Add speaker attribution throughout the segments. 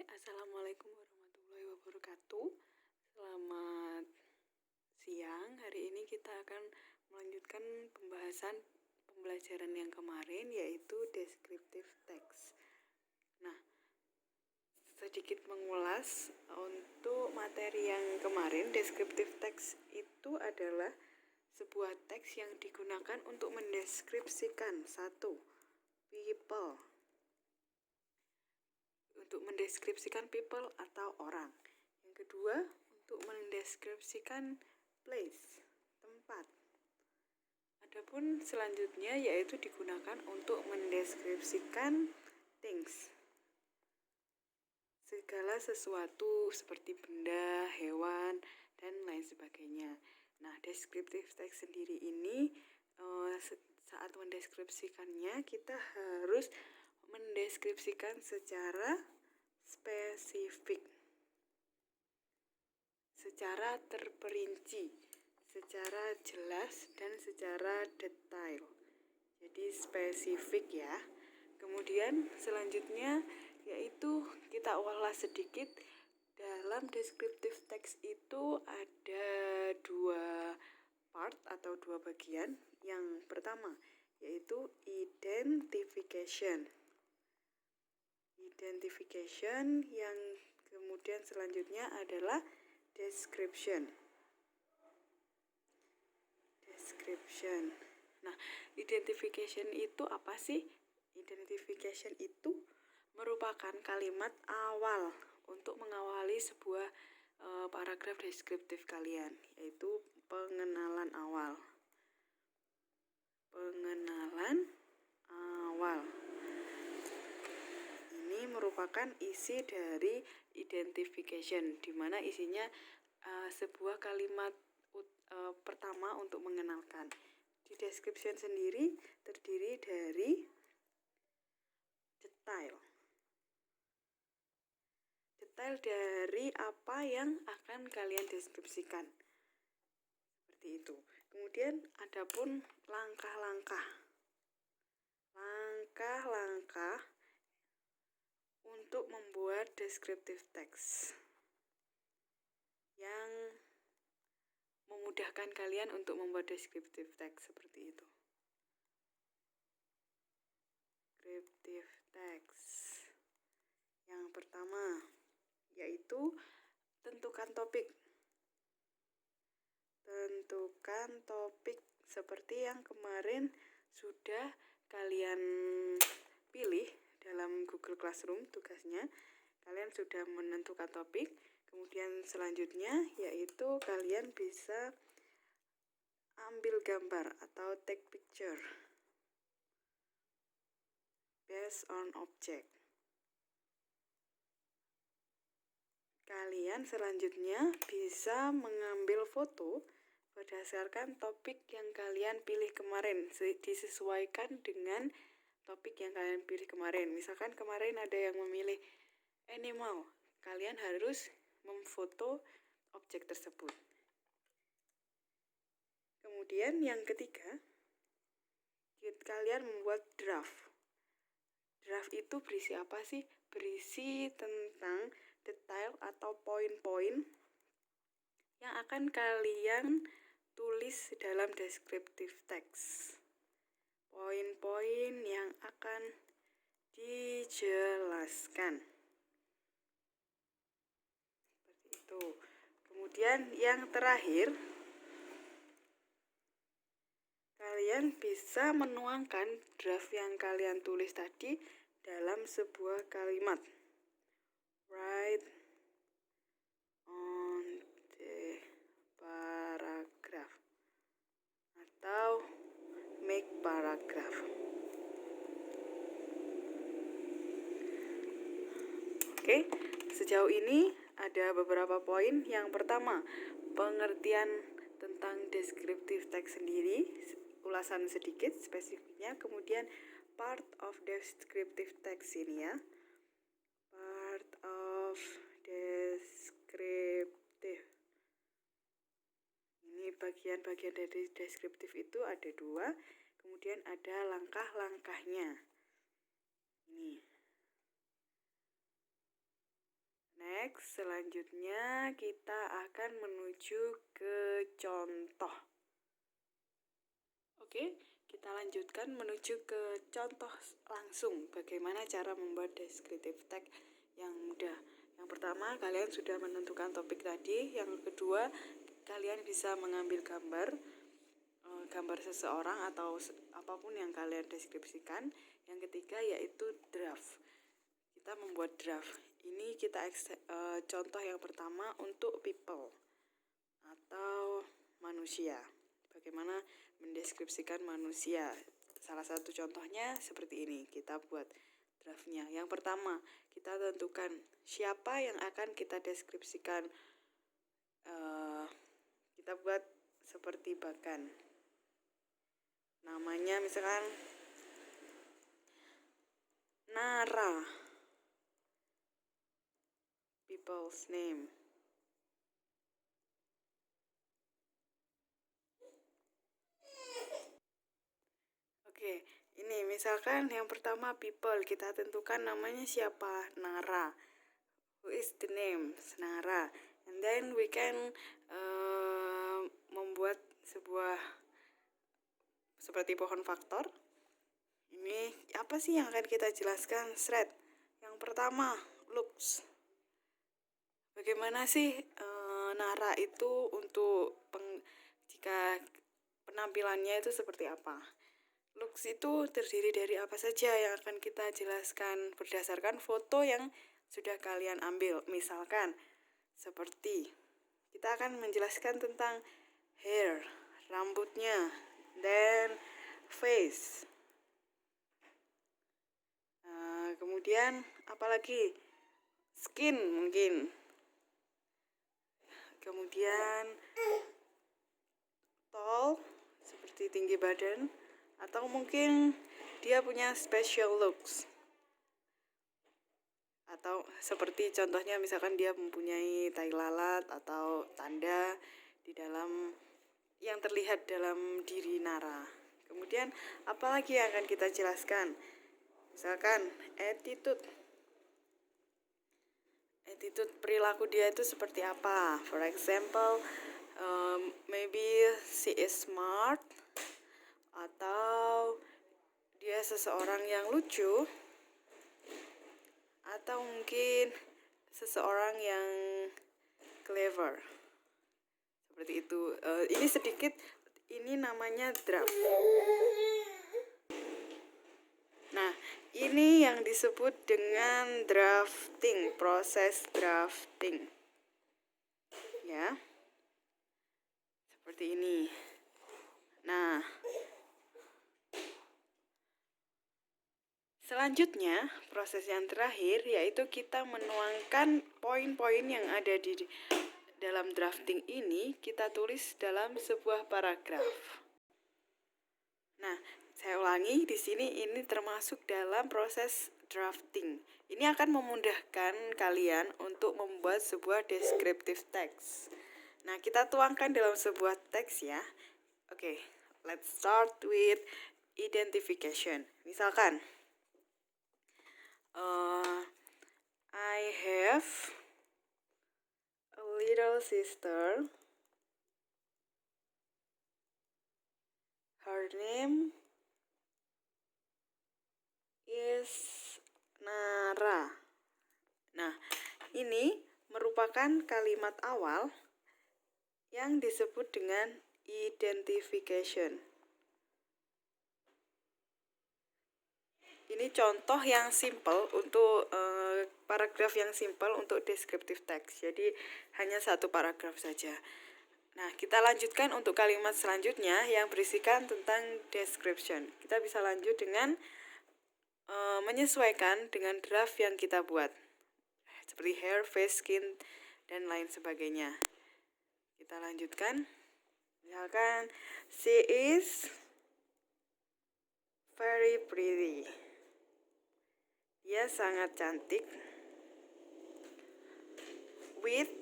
Speaker 1: Assalamualaikum warahmatullahi wabarakatuh. Selamat siang. Hari ini kita akan melanjutkan pembelajaran yang kemarin, yaitu descriptive text. Nah, sedikit mengulas untuk materi yang kemarin. Descriptive text itu adalah sebuah teks yang digunakan untuk mendeskripsikan satu people, untuk mendeskripsikan people atau orang. Yang kedua, untuk mendeskripsikan place, tempat. Adapun selanjutnya yaitu digunakan untuk mendeskripsikan things, segala sesuatu seperti benda, hewan, dan lain sebagainya. Nah, descriptive text sendiri ini saat mendeskripsikannya kita harus mendeskripsikan secara spesifik, secara terperinci, secara jelas, dan secara detail. Jadi spesifik ya. Kemudian selanjutnya yaitu kita ulas sedikit. Dalam descriptive text itu ada dua part atau dua bagian. Yang pertama yaitu identification. Yang kemudian selanjutnya adalah description. Nah, identification itu apa sih? Identification itu merupakan kalimat awal untuk mengawali sebuah paragraf deskriptif kalian, yaitu pengenalan awal. Ini merupakan isi dari identification, di mana isinya sebuah kalimat pertama untuk mengenalkan. Di description sendiri terdiri dari detail dari apa yang akan kalian deskripsikan. Seperti itu. Kemudian adapun langkah-langkah untuk membuat descriptive text yang memudahkan kalian untuk membuat descriptive text seperti itu. Descriptive text. Yang pertama yaitu tentukan topik. Seperti yang kemarin sudah kalian pilih dalam Google Classroom tugasnya. Kalian sudah menentukan topik. Kemudian selanjutnya yaitu kalian bisa ambil gambar atau take picture based on object. Kalian selanjutnya bisa mengambil foto berdasarkan topik yang kalian pilih kemarin, disesuaikan dengan topik yang kalian pilih kemarin. Misalkan kemarin ada yang memilih animal, kalian harus memfoto objek tersebut. Kemudian yang ketiga, kalian membuat draft. Draft itu berisi apa sih? Berisi tentang detail atau poin-poin yang akan kalian tulis dalam descriptive text. Poin-poin yang akan dijelaskan. Seperti itu. Kemudian yang terakhir, kalian bisa menuangkan draft yang kalian tulis tadi dalam sebuah kalimat. Write on the paragraph atau make paragraph. Oke, sejauh ini ada beberapa poin. Yang pertama, pengertian tentang descriptive text sendiri, ulasan sedikit spesifiknya. Kemudian part of descriptive text ini ya. Part of descriptive. Ini bagian-bagian dari deskriptif itu ada dua. Kemudian ada langkah-langkahnya. Ini. Next, selanjutnya kita akan menuju ke contoh. Oke, kita lanjutkan menuju ke contoh langsung. Bagaimana cara membuat descriptive text yang mudah. Yang pertama, kalian sudah menentukan topik tadi. Yang kedua, kalian bisa mengambil gambar seseorang atau apapun yang kalian deskripsikan. Yang ketiga yaitu draft. Kita membuat draft. Ini kita contoh yang pertama untuk people atau manusia. Bagaimana mendeskripsikan manusia. Salah satu contohnya seperti ini. Kita buat draftnya. Yang pertama, kita tentukan siapa yang akan kita deskripsikan. Kita buat seperti Bagan. Namanya misalkan Nara. People's name. Oke, ini misalkan yang pertama people, kita tentukan namanya siapa, Nara. Who is the name? Nara. And then we can membuat sebuah seperti pohon faktor. Ini apa sih yang akan kita jelaskan? Thread. Yang pertama, looks. Bagaimana sih Nara itu untuk jika penampilannya itu seperti apa? Looks itu terdiri dari apa saja yang akan kita jelaskan berdasarkan foto yang sudah kalian ambil. Misalkan seperti kita akan menjelaskan tentang hair, rambutnya, dan face. Kemudian apalagi skin mungkin. Kemudian tall seperti tinggi badan. Atau mungkin dia punya special looks. Atau seperti contohnya misalkan dia mempunyai tai lalat atau tanda di dalam yang terlihat dalam diri Nara. Kemudian apalagi yang akan kita jelaskan? Misalkan attitude. Attitude perilaku dia itu seperti apa? For example, maybe she is smart. Atau dia seseorang yang lucu, atau mungkin seseorang yang clever. Seperti itu. Ini sedikit, ini namanya draft. Nah, ini yang disebut dengan drafting, proses drafting. Ya. Seperti ini. Nah, selanjutnya, proses yang terakhir yaitu kita menuangkan poin-poin yang ada di dalam drafting ini, kita tulis dalam sebuah paragraf. Nah, saya ulangi di sini, ini termasuk dalam proses drafting. Ini akan memudahkan kalian untuk membuat sebuah descriptive text. Nah, kita tuangkan dalam sebuah teks ya. Oke, let's start with identification. Misalkan, I have a little sister. Her name is Nara. Nah, ini merupakan kalimat awal yang disebut dengan identification. Ini contoh yang simple untuk paragraf yang simple untuk descriptive text. Jadi hanya satu paragraf saja. Nah, kita lanjutkan untuk kalimat selanjutnya yang berisikan tentang description. Kita bisa lanjut dengan menyesuaikan dengan draft yang kita buat. Seperti hair, face, skin, dan lain sebagainya. Kita lanjutkan. Misalkan, she is very pretty. Dia sangat cantik. With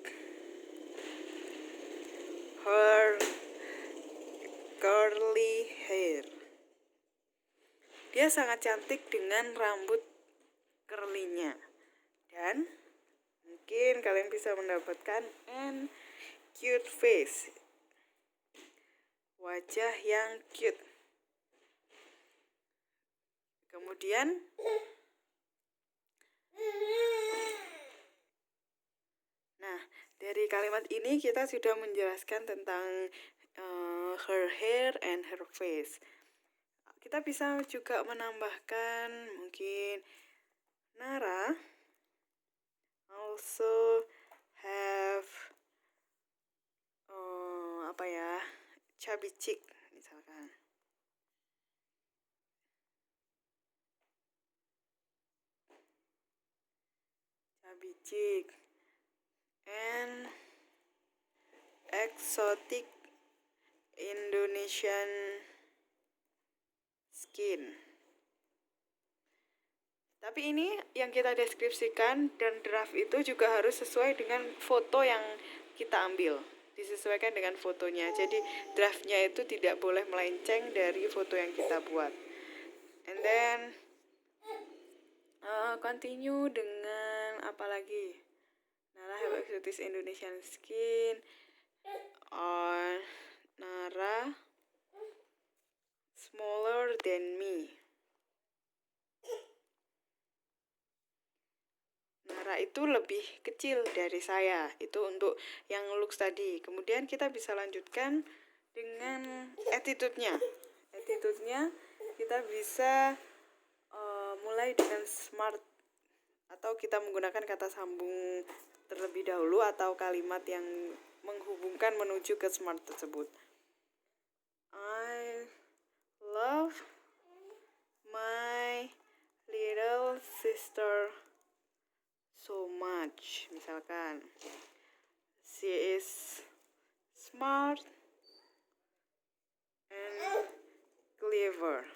Speaker 1: her curly hair. Dia sangat cantik dengan rambut curly-nya. Dan mungkin kalian bisa mendapatkan an cute face, wajah yang cute. Kemudian dari kalimat ini kita sudah menjelaskan tentang her hair and her face. Kita bisa juga menambahkan mungkin Nara also have chubby cheek misalkan. Chubby cheek and exotic Indonesian skin. Tapi ini yang kita deskripsikan dan draft itu juga harus sesuai dengan foto yang kita ambil. Disesuaikan dengan fotonya. Jadi draftnya itu tidak boleh melenceng dari foto yang kita buat. And then continue dengan apa lagi? Nara have exotic Indonesian skin. Nara smaller than me. Nara itu lebih kecil dari saya. Itu untuk yang looks tadi. Kemudian kita bisa lanjutkan dengan attitude-nya. Attitude-nya kita bisa mulai dengan smart, atau kita menggunakan kata sambung terlebih dahulu atau kalimat yang menghubungkan menuju ke smart tersebut. I love my little sister so much. Misalkan, she is smart and clever.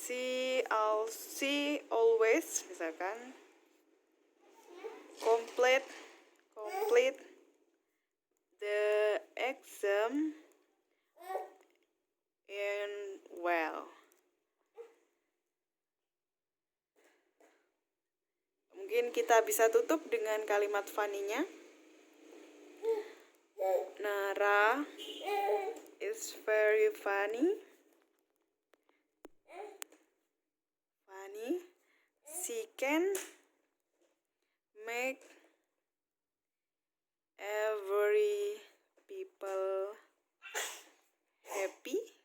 Speaker 1: She always, misalkan, complete the exam and well. Mungkin kita bisa tutup dengan kalimat funny-nya. Nara is very funny. She can make every people happy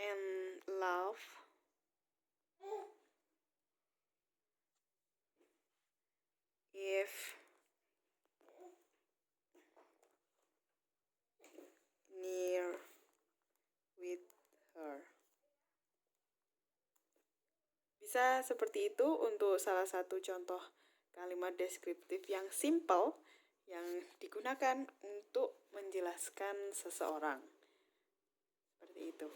Speaker 1: and laugh. If near with her. Bisa seperti itu untuk salah satu contoh kalimat deskriptif yang simple yang digunakan untuk menjelaskan seseorang. Seperti itu.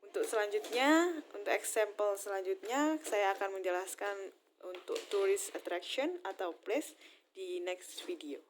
Speaker 1: Untuk selanjutnya, untuk example selanjutnya, saya akan menjelaskan untuk tourist attraction atau place di next video.